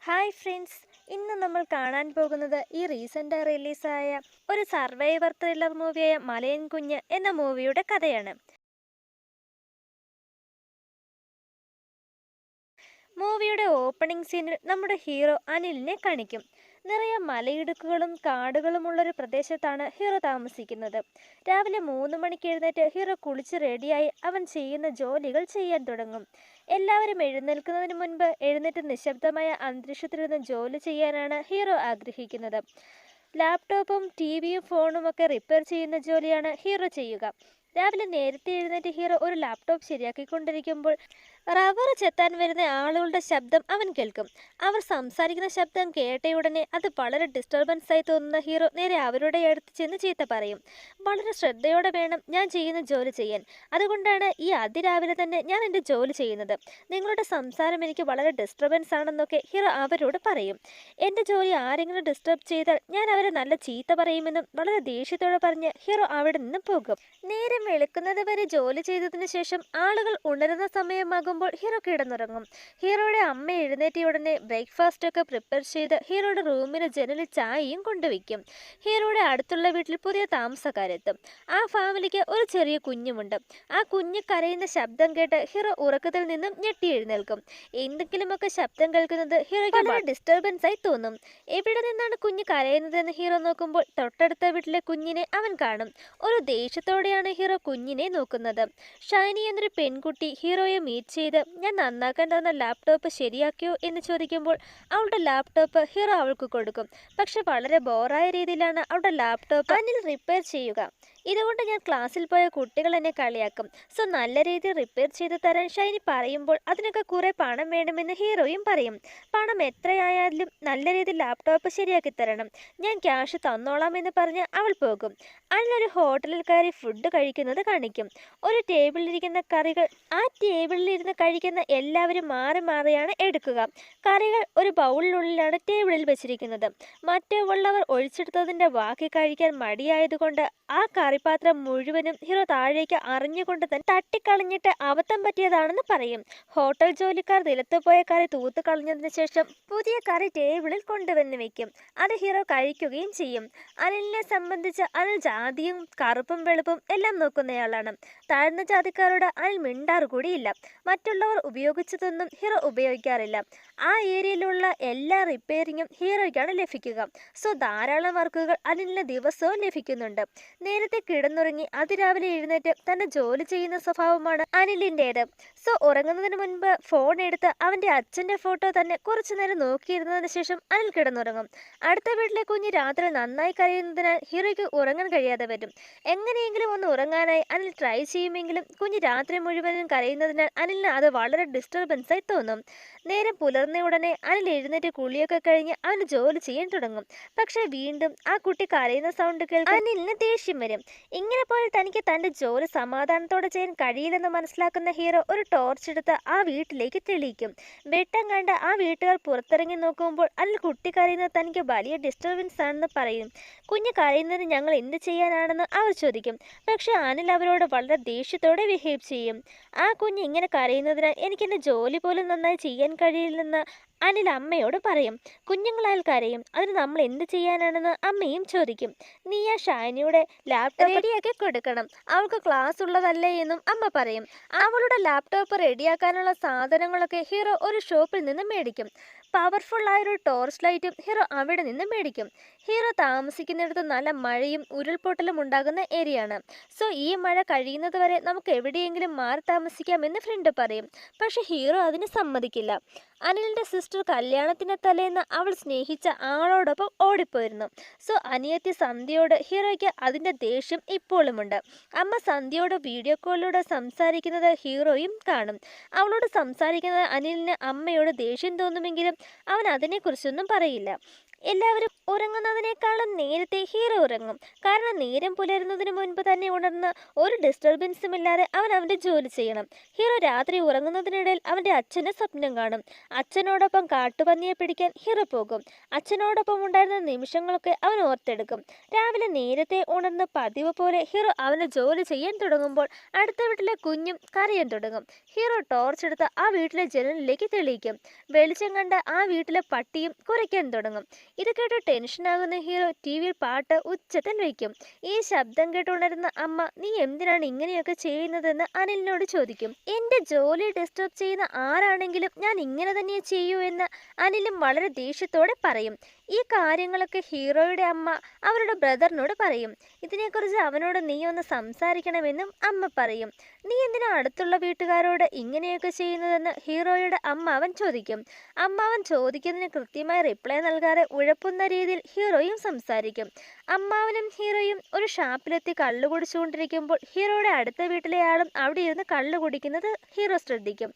Hi friends, ഇന്ന് നമ്മൾ കാണാൻ പോകുന്നത് ഈ റീസെൻ്റ് റിലീസായ ഒരു സർവൈവർ ത്രില്ലർ മൂവിയായ മലയൻ കുഞ്ഞ് എന്ന മൂവിയുടെ കഥയാണ്. മൂവിയുടെ ഓപ്പണിംഗ് സീനിൽ നമ്മുടെ ഹീറോ അനിലിനെ കാണിക്കും. നിറയെ മലയിടുക്കുകളും കാടുകളുമുള്ളൊരു പ്രദേശത്താണ് ഹീറോ താമസിക്കുന്നത്. രാവിലെ 3 മണിക്ക് എഴുന്നേറ്റ് ഹീറോ കുളിച്ച് റെഡിയായി അവൻ ചെയ്യുന്ന ജോലികൾ ചെയ്യാൻ തുടങ്ങും. എല്ലാവരും എഴുന്നേൽക്കുന്നതിന് മുൻപ് എഴുന്നേറ്റ് നിശബ്ദമായ അന്തരീക്ഷത്തിലിരുന്ന് ജോലി ചെയ്യാനാണ് ഹീറോ ആഗ്രഹിക്കുന്നത്. ലാപ്ടോപ്പും ടിവിയും ഫോണും ഒക്കെ റിപ്പയർ ചെയ്യുന്ന ജോലിയാണ് ഹീറോ ചെയ്യുക. രാവിലെ നേരത്തെ എഴുന്നേറ്റ് ഹീറോ ഒരു ലാപ്ടോപ്പ് ശരിയാക്കിക്കൊണ്ടിരിക്കുമ്പോൾ റബ്ബർ ചെത്താൻ വരുന്ന ആളുകളുടെ ശബ്ദം അവൻ കേൾക്കും. അവർ സംസാരിക്കുന്ന ശബ്ദം കേട്ടയുടനെ അത് വളരെ ഡിസ്റ്റർബൻസ് ആയി തോന്നുന്ന ഹീറോ നേരെ അവരുടെ അടുത്ത് ചെന്ന് ചീത്ത പറയും. വളരെ ശ്രദ്ധയോടെ വേണം ഞാൻ ചെയ്യുന്ന ജോലി ചെയ്യാൻ. അതുകൊണ്ടാണ് ഈ അതിരാവിലെ തന്നെ ഞാൻ എൻ്റെ ജോലി ചെയ്യുന്നത്. നിങ്ങളുടെ സംസാരം എനിക്ക് വളരെ ഡിസ്റ്റർബൻസ് ആണെന്നൊക്കെ ഹീറോ അവരോട് പറയും. എൻ്റെ ജോലി ആരെങ്കിലും ഡിസ്റ്റർബ് ചെയ്താൽ ഞാൻ അവരെ നല്ല ചീത്ത പറയുമെന്നും വളരെ ദേഷ്യത്തോടെ പറഞ്ഞ് ഹീറോ അവിടെ നിന്ന് പോകും. നേരം വെളുക്കുന്നത് വരെ ജോലി ചെയ്തതിനു ശേഷം ആളുകൾ ഉണരുന്ന സമയമാകുമ്പോൾ ഹീറോ കിടന്നുറങ്ങും. ഹീറോയുടെ അമ്മ എഴുന്നേറ്റിയ ഉടനെ ബ്രേക്ക്ഫാസ്റ്റ് ഒക്കെ പ്രിപ്പയർ ചെയ്ത് ഹീറോയുടെ റൂമിന് ജനലിൽ ചായയും കൊണ്ടുവയ്ക്കും. ഹീറോയുടെ അടുത്തുള്ള വീട്ടിൽ പുതിയ താമസക്കാരെത്തും. ആ ഫാമിലിക്ക് ഒരു ചെറിയ കുഞ്ഞുമുണ്ട്. ആ കുഞ്ഞ് കരയുന്ന ശബ്ദം കേട്ട് ഹീറോ ഉറക്കത്തിൽ നിന്നും ഞെട്ടി എഴുന്നേൽക്കും. എന്തെങ്കിലുമൊക്കെ ശബ്ദം കേൾക്കുന്നത് ഹീറോയ്ക്ക് വളരെ ഡിസ്റ്റർബൻസ് ആയി തോന്നും. എവിടെ നിന്നാണ് കുഞ്ഞ് കരയുന്നതെന്ന് ഹീറോ നോക്കുമ്പോൾ തൊട്ടടുത്ത വീട്ടിലെ കുഞ്ഞിനെ അവൻ കാണും. ഒരു ദേഷ്യത്തോടെയാണ് ഹീറോ കുഞ്ഞിനെ നോക്കുന്നത്. ഷൈനി എന്നൊരു പെൺകുട്ടി ഹീറോയെ മീറ്റ് ചെയ്ത് ഞാൻ നന്നാക്കാൻ തന്ന ലാപ്ടോപ്പ് ശരിയാക്കിയോ എന്ന് ചോദിക്കുമ്പോൾ അവളുടെ ലാപ്ടോപ്പ് ഹീറോ അവൾക്ക് കൊടുക്കും. പക്ഷെ വളരെ ബോറായ രീതിയിലാണ് അവളുടെ ലാപ്ടോപ്പ് അനിൽ റിപ്പയർ ചെയ്യുക. ഇതുകൊണ്ട് ഞാൻ ക്ലാസ്സിൽ പോയ കുട്ടികൾ എന്നെ കളിയാക്കും. സോ നല്ല രീതിയിൽ റിപ്പയർ ചെയ്ത് തരാൻ ഷൈനി പറയുമ്പോൾ അതിനൊക്കെ കുറെ പണം വേണമെന്ന് ഹീറോയും പറയും. പണം എത്രയായാലും നല്ല രീതിയിൽ ലാപ്ടോപ്പ് ശരിയാക്കി തരണം, ഞാൻ ക്യാഷ് തന്നോളാം എന്ന് പറഞ്ഞ് അവൾ പോകും. അനിലൊരു ഹോട്ടലിൽ കയറി ഫുഡ് കഴിക്കുന്നത് കാണിക്കും. ഒരു ടേബിളിലിരിക്കുന്ന കറികൾ ആ ടേബിളിലിരുന്ന് കഴിക്കുന്ന എല്ലാവരും മാറി മാറിയാണ് എടുക്കുക. കറികൾ ഒരു ബൗളിനുള്ളിലാണ് ടേബിളിൽ വെച്ചിരിക്കുന്നത്. മറ്റുള്ളവർ ഒഴിച്ചെടുത്തതിൻ്റെ ബാക്കി കഴിക്കാൻ മടിയായതുകൊണ്ട് ആ കറിപ്പാത്രം മുഴുവനും ഹീറോ താഴേക്ക് അറിഞ്ഞുകൊണ്ട് തന്നെ തട്ടിക്കളഞ്ഞിട്ട് അബദ്ധം പറ്റിയതാണെന്ന് പറയും. ഹോട്ടൽ ജോലിക്കാർ നിലത്തുപോയ കറി തൂത്ത് കളഞ്ഞതിന് ശേഷം പുതിയ കറി ടേബിളിൽ കൊണ്ടുവന്ന് വെക്കും. അത് ഹീറോ കഴിക്കുകയും ചെയ്യും. അനിലിനെ സംബന്ധിച്ച് അനിൽ ജാതിയും കറുപ്പും വെളുപ്പും എല്ലാം നോക്കുന്നയാളാണ്. താഴ്ന്ന ജാതിക്കാരോട് അനിൽ മിണ്ടാറ് കൂടിയില്ല. മറ്റുള്ളവർ ഉപയോഗിച്ചതൊന്നും ഹീറോ ഉപയോഗിക്കാറില്ല. ആ ഏരിയയിലുള്ള എല്ലാ റിപ്പയറിങ്ങും ഹീറോയ്ക്കാണ് ലഭിക്കുക. സോ ധാരാളം വർക്കുകൾ അനിലിന് ദിവസവും ലഭിക്കുന്നുണ്ട്. നേരത്തെ കിടന്നുറങ്ങി അതിരാവിലെ എഴുന്നേറ്റ് തന്റെ ജോലി ചെയ്യുന്ന സ്വഭാവമാണ് അനിലിൻ്റേത്. സോ ഉറങ്ങുന്നതിന് മുൻപ് ഫോൺ എടുത്ത് അവന്റെ അച്ഛന്റെ ഫോട്ടോ തന്നെ കുറച്ചു നേരം നോക്കിയിരുന്നതിന് ശേഷം അനിൽ കിടന്നുറങ്ങും. അടുത്ത വീട്ടിലെ കുഞ്ഞ് രാത്രി നന്നായി കരയുന്നതിനാൽ ഹീറോയ്ക്ക് ഉറങ്ങാൻ കഴിയാതെ വരും. എങ്ങനെയെങ്കിലും ഒന്ന് ഉറങ്ങാനായി അനിൽ ട്രൈ ചെയ്യുമെങ്കിലും കുഞ്ഞ് രാത്രി മുഴുവനും കരയുന്നതിനാൽ അനിലിന് അത് വളരെ ഡിസ്റ്റർബൻസ് ആയി തോന്നും. നേരം പുലർന്ന ഉടനെ അനിൽ എഴുന്നേറ്റ് കുളിയൊക്കെ കഴിഞ്ഞ് അവന് ജോലി ചെയ്യാൻ തുടങ്ങും. പക്ഷെ വീണ്ടും ആ കുട്ടി കരയുന്ന സൗണ്ട് കേൾക്കാൻ അനിലിന് ദേഷ്യം വരും. ഇങ്ങനെ പോയാൽ തനിക്ക് തന്റെ ജോലി സമാധാനത്തോടെ ചെയ്യാൻ കഴിയില്ലെന്ന് മനസ്സിലാക്കുന്ന ഹീറോ ഒരു ടോർച്ച് എടുത്ത് ആ വീട്ടിലേക്ക് തെളിയിക്കും. വെട്ടം കണ്ട് ആ വീട്ടുകാർ പുറത്തിറങ്ങി നോക്കുമ്പോൾ അനിൽ കുട്ടി കരയുന്നത് തനിക്ക് വലിയ ഡിസ്റ്റർബൻസ് ആണെന്ന് പറയും. കുഞ്ഞ് കരയുന്നതിന് ഞങ്ങൾ എന്ത് ചെയ്യാനാണെന്ന് അവർ ചോദിക്കും. പക്ഷെ അനിൽ അവരോട് വളരെ ദേഷ്യത്തോടെ ബിഹേവ് ചെയ്യും. ആ കുഞ്ഞ് ഇങ്ങനെ കരയുന്നതിനാൽ എനിക്ക് എൻ്റെ ജോലി പോലും നന്നായി ചെയ്യാൻ കഴിയില്ലെന്ന് അനിൽ അമ്മയോട് പറയും. കുഞ്ഞുങ്ങളാൽ കരയും, അതിന് നമ്മൾ എന്ത് ചെയ്യാനാണെന്ന് അമ്മയും ചോദിക്കും. നീ ആ ഷൈനിയുടെ ലാപ്ടോപ്പ് റെഡിയാക്കി കൊടുക്കണം, അവൾക്ക് ക്ലാസ് ഉള്ളതല്ലേ എന്നും അമ്മ പറയും. അവളുടെ ലാപ്ടോപ്പ് റെഡിയാക്കാനുള്ള സാധനങ്ങളൊക്കെ ഹീറോ ഒരു ഷോപ്പിൽ നിന്ന് മേടിക്കും. പവർഫുൾ ആയൊരു ടോർച്ച് ലൈറ്റും ഹീറോ അവിടെ നിന്ന് മേടിക്കും. ഹീറോ താമസിക്കുന്നിടത്ത് നല്ല മഴയും ഉരുൾപൊട്ടലും ഉണ്ടാകുന്ന ഏരിയയാണ്. സോ ഈ മഴ കഴിയുന്നത് വരെ നമുക്ക് എവിടെയെങ്കിലും മാറി താമസിക്കാമെന്ന് ഫ്രണ്ട് പറയും. പക്ഷെ ഹീറോ അതിന് സമ്മതിക്കില്ല. അനിലിൻ്റെ സിസ്റ്റർ കല്യാണത്തിന് തലേന്ന് അവൾ സ്നേഹിച്ച ആളോടൊപ്പം ഓടിപ്പോയിരുന്നു. സോ അനിയത്തി സന്ധ്യയോട് ഹീറോയ്ക്ക് അതിൻ്റെ ദേഷ്യം ഇപ്പോഴുമുണ്ട്. അമ്മ സന്ധ്യയോട് വീഡിയോ കോളിലൂടെ സംസാരിക്കുന്നത് ഹീറോയും കാണും. അവളോട് സംസാരിക്കുന്നത് അനിലിന് അമ്മയോട് ദേഷ്യം തോന്നുമെങ്കിലും അവൻ അതിനെക്കുറിച്ചൊന്നും പറയില്ല. എല്ലാവരും ഉറങ്ങുന്നതിനേക്കാളും നേരത്തെ ഹീറോ ഉറങ്ങും. കാരണം നേരം പുലരുന്നതിന് മുൻപ് തന്നെ ഉണർന്ന് ഒരു ഡിസ്റ്റർബൻസും ഇല്ലാതെ അവൻ അവൻ്റെ ജോലി ചെയ്യണം. ഹീറോ രാത്രി ഉറങ്ങുന്നതിനിടയിൽ അവൻ്റെ അച്ഛന് സ്വപ്നം കാണും. അച്ഛനോടൊപ്പം കാട്ടുപന്നിയെ പിടിക്കാൻ ഹീറോ പോകും. അച്ഛനോടൊപ്പം ഉണ്ടായിരുന്ന നിമിഷങ്ങളൊക്കെ അവൻ ഓർത്തെടുക്കും. രാവിലെ നേരത്തെ ഉണർന്ന് പതിവ് പോലെ ഹീറോ അവൻ്റെ ജോലി ചെയ്യാൻ തുടങ്ങുമ്പോൾ അടുത്ത വീട്ടിലെ കുഞ്ഞും കരയാൻ തുടങ്ങും. ഹീറോ ടോർച്ച് എടുത്ത് ആ വീട്ടിലെ ജനലിലേക്ക് തെളിയിക്കും. വെളിച്ചം കണ്ട് ആ വീട്ടിലെ പട്ടിയും കുരയ്ക്കാൻ തുടങ്ങും. ഇത് കേട്ട് ടെൻഷനാകുന്ന ഹീറോ ടിവിയിൽ പാട്ട് ഉച്ചത്തിൽ വയ്ക്കും. ഈ ശബ്ദം കേട്ടുണരുന്ന അമ്മ, നീ എന്തിനാണ് ഇങ്ങനെയൊക്കെ ചെയ്യുന്നതെന്ന് അനിലിനോട് ചോദിക്കും. എൻ്റെ ജോലി ഡിസ്റ്റർബ് ചെയ്യുന്ന ആരാണെങ്കിലും ഞാൻ ഇങ്ങനെ തന്നെ ചെയ്യൂ എന്ന് അനിലും വളരെ ദേഷ്യത്തോടെ പറയും. ഈ കാര്യങ്ങളൊക്കെ ഹീറോയുടെ അമ്മ അവരുടെ ബ്രദറിനോട് പറയും. ഇതിനെക്കുറിച്ച് അവനോട് നീ ഒന്ന് സംസാരിക്കണമെന്നും അമ്മ പറയും. നീ എന്തിനാ അടുത്തുള്ള വീട്ടുകാരോട് ഇങ്ങനെയൊക്കെ ചെയ്യുന്നതെന്ന് ഹീറോയുടെ അമ്മാവൻ ചോദിക്കും. അമ്മാവൻ ചോദിക്കുന്നതിന് കൃത്യമായി റിപ്ലൈ നൽകാതെ ഉഴപ്പുന്ന രീതിയിൽ ഹീറോയും സംസാരിക്കും. അമ്മാവനും ഹീറോയും ഒരു ഷാപ്പിലെത്തി കള്ളു കുടിച്ചുകൊണ്ടിരിക്കുമ്പോൾ ഹീറോയുടെ അടുത്ത വീട്ടിലെ ആളും അവിടെ ഇരുന്ന് കള്ളു കുടിക്കുന്നത് ഹീറോ ശ്രദ്ധിക്കും.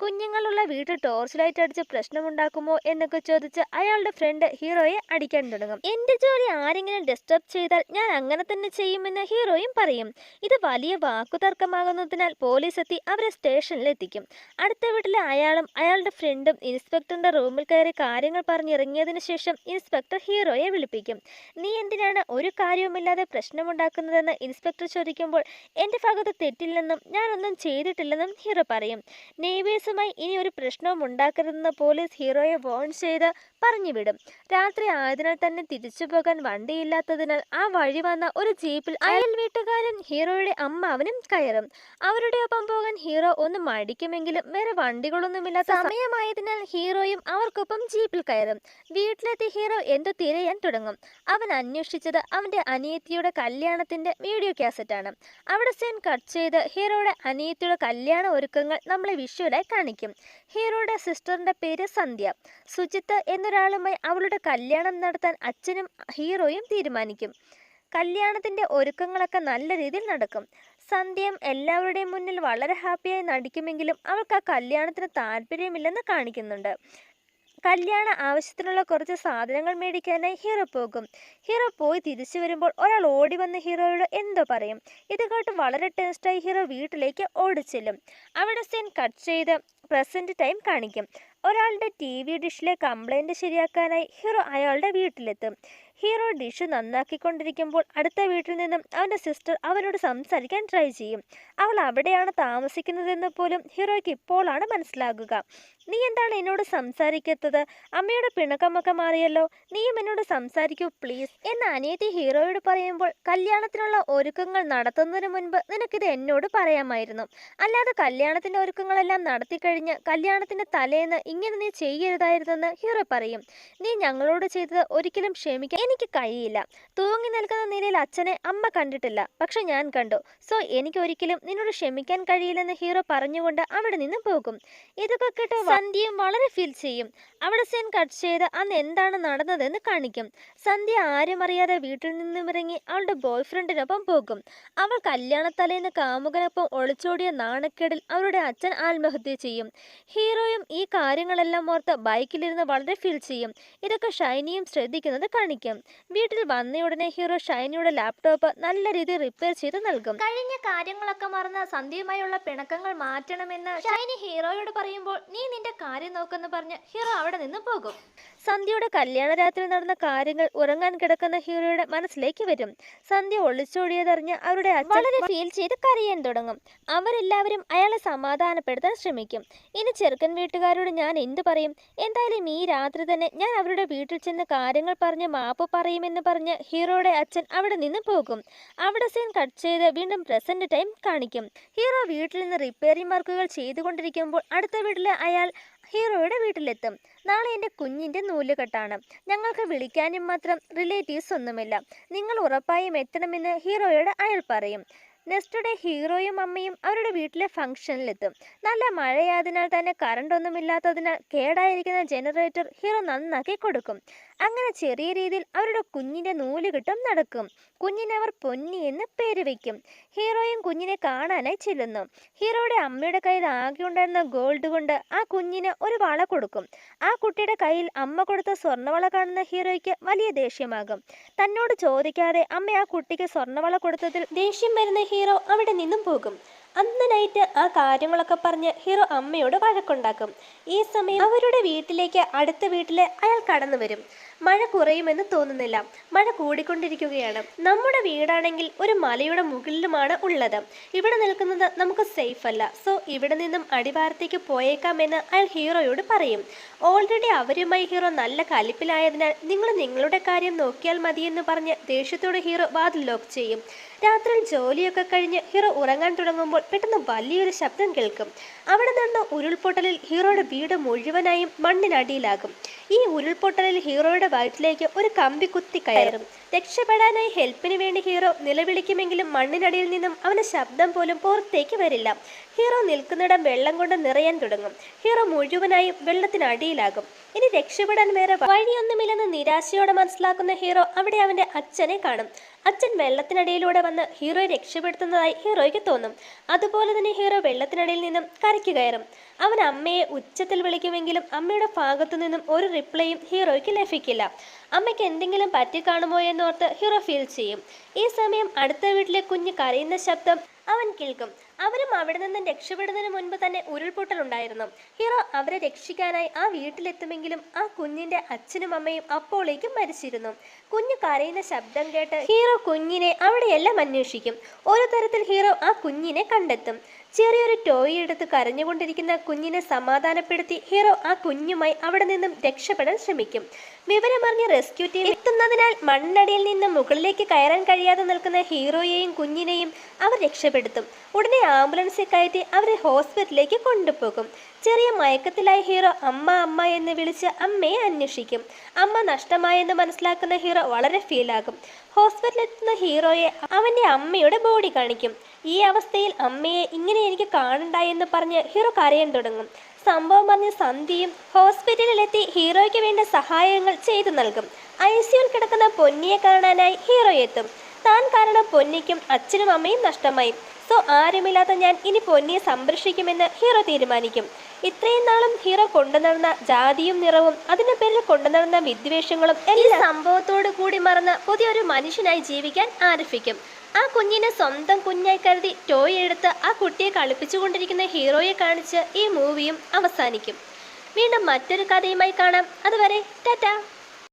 കുഞ്ഞുങ്ങളുള്ള വീട്ടിൽ ടോർച്ച് ലൈറ്റ് അടിച്ച് പ്രശ്നമുണ്ടാക്കുമോ എന്നൊക്കെ ചോദിച്ച് അയാളുടെ ഫ്രണ്ട് ഹീറോയെ അടിക്കാൻ തുടങ്ങും. എൻ്റെ ജോലി ആരെങ്കിലും ഡിസ്റ്റർബ് ചെയ്താൽ ഞാൻ അങ്ങനെ തന്നെ ചെയ്യുമെന്ന് ഹീറോയും പറയും. ഇത് വലിയ വാക്കുതർക്കമാകുന്നതിനാൽ പോലീസ് എത്തി അവരെ സ്റ്റേഷനിൽ എത്തിക്കും. അടുത്ത വീട്ടിലെ അയാളും അയാളുടെ ഫ്രണ്ടും ഇൻസ്പെക്ടറിന്റെ റൂമിൽ കയറി കാര്യങ്ങൾ പറഞ്ഞിറങ്ങിയതിനു ശേഷം ഇൻസ്പെക്ടർ ഹീറോയെ വിളിപ്പിക്കും. നീ എന്തിനാണ് ഒരു കാര്യവുമില്ലാതെ പ്രശ്നമുണ്ടാക്കുന്നതെന്ന് ഇൻസ്പെക്ടർ ചോദിക്കുമ്പോൾ എൻ്റെ ഭാഗത്ത് തെറ്റില്ലെന്നും ഞാനൊന്നും ചെയ്തിട്ടില്ലെന്നും ഹീറോ പറയും. നെയ്ബേഴ്സുമായി ഇനി ഒരു പ്രശ്നവും ഉണ്ടാക്കരുതെന്ന് പോലീസ് ഹീറോയെ വോൺ ചെയ്ത് പറഞ്ഞുവിടും. രാത്രി ആയതിനാൽ തന്നെ തിരിച്ചു പോകാൻ വണ്ടിയില്ലാത്തതിനാൽ ആ വഴി വന്ന ഒരു ജീപ്പിൽ അയൽ വീട്ടുകാരും ഹീറോയുടെ അമ്മാവനും കയറും. അവരുടെ ഒപ്പം പോകാൻ ഹീറോ ഒന്ന് മടിക്കുമെങ്കിലും വേറെ വണ്ടികളൊന്നുമില്ലാത്ത സമയമായതിനാൽ ഹീറോയും അവർക്കൊപ്പം ജീപ്പിൽ കയറും. വീട്ടിലെത്തി ഹീറോ എന്തോ തിരയാൻ തുടങ്ങും. അവൻ അന്വേഷിച്ചത് അവന്റെ അനിയത്തിയുടെ കല്യാണത്തിന്റെ വീഡിയോ കാസറ്റാണ്. അവിടെ സീൻ കട്ട് ചെയ്ത് ഹീറോയുടെ അനിയത്തിയുടെ കല്യാണ ഒരുക്കങ്ങൾ നമ്മളെ വിഷ്വലായി കാണിക്കും. ഹീറോയുടെ സിസ്റ്ററിന്റെ പേര് സന്ധ്യ. സുജിത്ത് എന്നൊരാളുമായി അവളുടെ കല്യാണം നടത്താൻ അച്ഛനും ഹീറോയും തീരുമാനിക്കും. കല്യാണത്തിന്റെ ഒരുക്കങ്ങളൊക്കെ നല്ല രീതിയിൽ നടക്കും. സന്ധ്യയും എല്ലാവരുടെയും മുന്നിൽ വളരെ ഹാപ്പിയായി നടിക്കുമെങ്കിലും അവൾക്ക് ആ കല്യാണത്തിന് താല്പര്യമില്ലെന്ന് കാണിക്കുന്നുണ്ട്. കല്യാണ ആവശ്യത്തിനുള്ള കുറച്ച് സാധനങ്ങൾ മേടിക്കാനായി ഹീറോ പോകും. ഹീറോ പോയി തിരിച്ചു വരുമ്പോൾ ഒരാൾ ഓടി വന്ന് ഹീറോയോട് എന്തോ പറയും. ഇത് കേട്ട് വളരെ ടെൻസ്ഡായി ഹീറോ വീട്ടിലേക്ക് ഓടിച്ചെല്ലും. അവിടെ സീൻ കട്ട് ചെയ്ത് പ്രസന്റ് ടൈം കാണിക്കും. ഒരാളുടെ TV ഡിഷിലെ കംപ്ലൈൻറ്റ് ശരിയാക്കാനായി ഹീറോ അയാളുടെ വീട്ടിലെത്തും. ഹീറോ ഡിഷ് നന്നാക്കിക്കൊണ്ടിരിക്കുമ്പോൾ അടുത്ത വീട്ടിൽ നിന്നും അവൻ്റെ സിസ്റ്റർ അവനോട് സംസാരിക്കാൻ ട്രൈ ചെയ്യും. അവൾ അവിടെയാണ് താമസിക്കുന്നതെന്ന് പോലും ഹീറോയ്ക്ക് ഇപ്പോഴാണ് മനസ്സിലാകുക. നീ എന്താണ് എന്നോട് സംസാരിക്കാത്തത്? അമ്മയുടെ പിണക്കമൊക്കെ മാറിയല്ലോ, നീയും എന്നോട് സംസാരിക്കൂ പ്ലീസ് എന്ന് അനിയത്തി ഹീറോയോട് പറയുമ്പോൾ, കല്യാണത്തിനുള്ള ഒരുക്കങ്ങൾ നടത്തുന്നതിന് മുൻപ് നിനക്കിത് എന്നോട് പറയാമായിരുന്നു. അല്ലാതെ കല്യാണത്തിൻ്റെ ഒരുക്കങ്ങളെല്ലാം നടത്തിക്കഴിഞ്ഞ് കല്യാണത്തിൻ്റെ തലേന്ന് ഇങ്ങനെ നീ ചെയ്യരുതായിരുന്നെന്ന് ഹീറോ പറയും. നീ ഞങ്ങളോട് ചെയ്തത് ഒരിക്കലും ക്ഷമിക്കാൻ എനിക്ക് കഴിയില്ല. തൂങ്ങി നിൽക്കുന്ന നിലയിൽ അച്ഛനെ അമ്മ കണ്ടിട്ടില്ല, പക്ഷെ ഞാൻ കണ്ടു. സോ എനിക്ക് ഒരിക്കലും നിന്നോട് ക്ഷമിക്കാൻ കഴിയില്ലെന്ന് ഹീറോ പറഞ്ഞുകൊണ്ട് അവിടെ നിന്ന് പോകും. ഇതൊക്കെ കേട്ട് സന്ധ്യയും വളരെ ഫീൽ ചെയ്യും. അവിടെ സീൻ കട്ട് ചെയ്ത് അന്ന് എന്താണ് നടന്നതെന്ന് കാണിക്കും. സന്ധ്യ ആരും അറിയാതെ വീട്ടിൽ നിന്നും ഇറങ്ങി അവളുടെ ബോയ് ഫ്രണ്ടിനൊപ്പം പോകും. അവൾ കല്യാണത്തലേന്ന് കാമുകനൊപ്പം ഒളിച്ചോടിയ നാണക്കേടിൽ അവരുടെ അച്ഛൻ ആത്മഹത്യ ചെയ്യും. ഹീറോയും ഈ കാര്യങ്ങളെല്ലാം ഓർത്ത് ബൈക്കിലിരുന്ന് വളരെ ഫീൽ ചെയ്യും. ഇതൊക്കെ ഷൈനിയും ശ്രദ്ധിക്കുന്നത് കാണിക്കും. വീട്ടിൽ വന്നയുടനെ ഹീറോ ഷൈനിയുടെ ലാപ്ടോപ്പ് നല്ല രീതിയിൽ റിപ്പയർ ചെയ്ത് നൽകും. കഴിഞ്ഞ കാര്യങ്ങളൊക്കെ മറന്ന് സന്ധ്യയുമായുള്ള പിണക്കങ്ങൾ മാറ്റണമെന്ന് ഷൈനി ഹീറോയോട് പറയുമ്പോൾ, നീ നിന്റെ കാര്യം നോക്കെന്ന് പറഞ്ഞ് ഹീറോ അവിടെ നിന്ന് പോകും. സന്ധ്യയുടെ കല്യാണ രാത്രി നടന്ന കാര്യങ്ങൾ ഉറങ്ങാൻ കിടക്കുന്ന ഹീറോയുടെ മനസ്സിലേക്ക് വരും. സന്ധ്യ ഒളിച്ചോടിയതറിഞ്ഞ് അവരുടെ അച്ഛൻ വളരെ ഫീൽ ചെയ്ത് കരയാൻ തുടങ്ങും. അവരെല്ലാവരും അയാളെ സമാധാനപ്പെടുത്താൻ ശ്രമിക്കും. ഇനി ചെറുക്കൻ വീട്ടുകാരോട് ഞാൻ എന്തു പറയും? എന്തായാലും ഈ രാത്രി തന്നെ ഞാൻ അവരുടെ വീട്ടിൽ ചെന്ന് കാര്യങ്ങൾ പറഞ്ഞ് മാപ്പ് പറയുമെന്ന് പറഞ്ഞ് ഹീറോയുടെ അച്ഛൻ അവിടെ നിന്ന് പോകും. അവിടെ സീൻ കട്ട് ചെയ്ത് വീണ്ടും പ്രസന്റ് ടൈം കാണിക്കും. ഹീറോ വീട്ടിൽ നിന്ന് റിപ്പയറിംഗ് വർക്കുകൾ ചെയ്തുകൊണ്ടിരിക്കുമ്പോൾ അടുത്ത വീട്ടിലെ അയാൾ ഹീറോയുടെ വീട്ടിലെത്തും. നാളെ എൻ്റെ കുഞ്ഞിൻ്റെ നൂലുകെട്ടാണ്. ഞങ്ങൾക്ക് വിളിക്കാനും മാത്രം റിലേറ്റീവ്സ് ഒന്നുമില്ല. നിങ്ങൾ ഉറപ്പായും എത്തണമെന്ന് ഹീറോയോട് അയാൾ പറയും. നെക്സ്റ്റ് ഡേ ഹീറോയും അമ്മയും അവരുടെ വീട്ടിലെ ഫംഗ്ഷനിലെത്തും. നല്ല മഴയായതിനാൽ തന്നെ കറണ്ട് ഒന്നുമില്ലാത്തതിനാൽ കേടായിരിക്കുന്ന ജനറേറ്റർ ഹീറോ നന്നാക്കി കൊടുക്കും. അങ്ങനെ ചെറിയ രീതിയിൽ അവരുടെ കുഞ്ഞിന്റെ നൂലുകെട്ടും നടക്കും. കുഞ്ഞിനെ അവർ പൊന്നി എന്ന് പേര് വയ്ക്കും. ഹീറോയും കുഞ്ഞിനെ കാണാനായി ചെല്ലുന്നു. ഹീറോയുടെ അമ്മയുടെ കയ്യിൽ ആകെ ഉണ്ടായിരുന്ന ഗോൾഡ് കൊണ്ട് ആ കുഞ്ഞിന് ഒരു വള കൊടുക്കും. ആ കുട്ടിയുടെ കയ്യിൽ അമ്മ കൊടുത്ത സ്വർണ്ണവള കാണുന്ന ഹീറോയ്ക്ക് വലിയ ദേഷ്യമാകും. തന്നോട് ചോദിക്കാതെ അമ്മ ആ കുട്ടിക്ക് സ്വർണ്ണവള കൊടുത്തതിൽ ദേഷ്യം വരുന്ന ഹീറോ അവിടെ നിന്നും പോകും. അന്ന് നൈറ്റ് ആ കാര്യങ്ങളൊക്കെ പറഞ്ഞ് ഹീറോ അമ്മയോട് വഴക്കുണ്ടാക്കും. ഈ സമയം അവരുടെ വീട്ടിലേക്ക് അടുത്ത വീട്ടിലെ അയാൾ കടന്നു വരും. മഴ കുറയുമെന്ന് തോന്നുന്നില്ല. മഴ കൂടിക്കൊണ്ടിരിക്കുകയാണ്. നമ്മുടെ വീടാണെങ്കിൽ ഒരു മലയുടെ മുകളിലുമാണ് ഉള്ളത്. ഇവിടെ നിൽക്കുന്നത് നമുക്ക് സേഫ് അല്ല. സോ ഇവിടെ നിന്നും അടിവാരത്തേക്ക് പോയേക്കാമെന്ന് അയാൾ ഹീറോയോട് പറയും. ഓൾറെഡി അവരുമായി ഹീറോ നല്ല കലിപ്പിലായതിനാൽ നിങ്ങൾ നിങ്ങളുടെ കാര്യം നോക്കിയാൽ മതിയെന്ന് പറഞ്ഞ് ദേഷ്യത്തോടെ ഹീറോ വാതിൽ ലോക്ക് ചെയ്യും. രാത്രിയിൽ ജോലിയൊക്കെ കഴിഞ്ഞ് ഹീറോ ഉറങ്ങാൻ തുടങ്ങുമ്പോൾ പെട്ടെന്ന് വലിയൊരു ശബ്ദം കേൾക്കും. അവിടെ നടന്ന ഉരുൾപൊട്ടലിൽ ഹീറോയുടെ വീട് മുഴുവനായും മണ്ണിനടിയിലാകും. ഈ ഉരുൾപൊട്ടലിൽ ഹീറോയുടെ വയറ്റിലേക്ക് ഒരു കമ്പി കുത്തി കയറും. രക്ഷപ്പെടാനായി ഹെൽപ്പിന് വേണ്ടി ഹീറോ നിലവിളിക്കുമെങ്കിലും മണ്ണിനടിയിൽ നിന്നും അവന് ശബ്ദം പോലും പുറത്തേക്ക് വരില്ല. ഹീറോ നിൽക്കുന്നിടം വെള്ളം കൊണ്ട് നിറയാൻ തുടങ്ങും. ഹീറോ മുഴുവനായും വെള്ളത്തിനടിയിലാകും. ഇനി രക്ഷപ്പെടാൻ വേറെ വഴിയൊന്നുമില്ലെന്ന് നിരാശയോടെ മനസ്സിലാക്കുന്ന ഹീറോ അവിടെ അവന്റെ അച്ഛനെ കാണും. അച്ഛൻ വെള്ളത്തിനടിയിലൂടെ വന്ന് ഹീറോയെ രക്ഷപ്പെടുത്തുന്നതായി ഹീറോയ്ക്ക് തോന്നും. അതുപോലെ തന്നെ ഹീറോ വെള്ളത്തിനടിയിൽ നിന്നും കരയ്ക്ക് കയറും. അവൻ അമ്മയെ ഉച്ചത്തിൽ വിളിക്കുമെങ്കിലും അമ്മയുടെ ഭാഗത്തു നിന്നും ഒരു റിപ്ലൈയും ഹീറോയ്ക്ക് ലഭിക്കില്ല. അമ്മയ്ക്ക് എന്തെങ്കിലും പറ്റിക്കാണുമോ എന്നോർത്ത് ഹീറോ ഫീൽ ചെയ്യും. ഈ സമയം അടുത്ത വീട്ടിലെ കുഞ്ഞ് കരയുന്ന ശബ്ദം അവൻ കേൾക്കും. അവരും അവിടെ നിന്നും രക്ഷപ്പെടുന്നതിന് മുൻപ് തന്നെ ഉരുൾപൊട്ടലുണ്ടായിരുന്നു. ഹീറോ അവരെ രക്ഷിക്കാനായി ആ വീട്ടിലെത്തുമെങ്കിലും ആ കുഞ്ഞിന്റെ അച്ഛനും അമ്മയും അപ്പോഴേക്കും മരിച്ചിരുന്നു. കുഞ്ഞ് കരയുന്ന ശബ്ദം കേട്ട് ഹീറോ കുഞ്ഞിനെ അവിടെയെല്ലാം അന്വേഷിക്കും. ഒരു തരത്തിൽ ഹീറോ ആ കുഞ്ഞിനെ കണ്ടെത്തും. ചെറിയൊരു ടോയ് എടുത്ത് കരഞ്ഞുകൊണ്ടിരിക്കുന്ന കുഞ്ഞിനെ സമാധാനപ്പെടുത്തി ഹീറോ ആ കുഞ്ഞുമായി അവിടെ നിന്നും രക്ഷപ്പെടാൻ ശ്രമിക്കും. വിവരമറിഞ്ഞ് റെസ്ക്യൂ ടീം എത്തുന്നതിനാൽ മണ്ണടിയിൽ നിന്ന് മുകളിലേക്ക് കയറാൻ കഴിയാതെ നിൽക്കുന്ന ഹീറോയെയും കുഞ്ഞിനെയും അവർ രക്ഷപ്പെടുത്തും. ഉടനെ ആംബുലൻസിൽ കയറ്റി അവരെ ഹോസ്പിറ്റലിലേക്ക് കൊണ്ടുപോകും. ചെറിയ മയക്കത്തിലായ ഹീറോ അമ്മ അമ്മ എന്ന് വിളിച്ച് അമ്മയെ അന്വേഷിക്കും. അമ്മ നഷ്ടമായെന്ന് മനസ്സിലാക്കുന്ന ഹീറോ വളരെ ഫീലാകും. ഹോസ്പിറ്റലിലെത്തുന്ന ഹീറോയെ അവന്റെ അമ്മയുടെ ബോഡി കാണിക്കും. ഈ അവസ്ഥയിൽ അമ്മയെ ഇങ്ങനെ എനിക്ക് കാണണ്ടായെന്ന് പറഞ്ഞ് ഹീറോ കരയാൻ തുടങ്ങും. സംഭവം പറഞ്ഞ് സന്ധ്യയും ഹോസ്പിറ്റലിലെത്തി ഹീറോയ്ക്ക് വേണ്ട സഹായങ്ങൾ ചെയ്തു നൽകും. ICUവിൽ കിടക്കുന്ന പൊന്നിയെ കാണാനായി ഹീറോ എത്തും. താൻ കാരണം പൊന്നിക്കും അച്ഛനും അമ്മയും നഷ്ടമായി. സോ ആരുമില്ലാത്ത ഞാൻ ഇനി പൊന്നിയെ സംരക്ഷിക്കുമെന്ന് ഹീറോ തീരുമാനിക്കും. ഇത്രയും നാളും ഹീറോ കൊണ്ടുനടന്ന ജാതിയും നിറവും അതിന്റെ പേരിൽ കൊണ്ടുനടന്ന വിദ്വേഷങ്ങളും എല്ലാ സംഭവത്തോടു കൂടി മറന്ന് പുതിയൊരു മനുഷ്യനായി ജീവിക്കാൻ ആരംഭിക്കും. ആ കുഞ്ഞിനെ സ്വന്തം കുഞ്ഞായി കരുതി ടോയ് എടുത്ത് ആ കുട്ടിയെ കളിപ്പിച്ചുകൊണ്ടിരിക്കുന്ന ഹീറോയെ കാണിച്ച് ഈ മൂവിയും അവസാനിക്കും. വീണ്ടും മറ്റൊരു കഥയുമായി കാണാം. അതുവരെ ടാറ്റാ.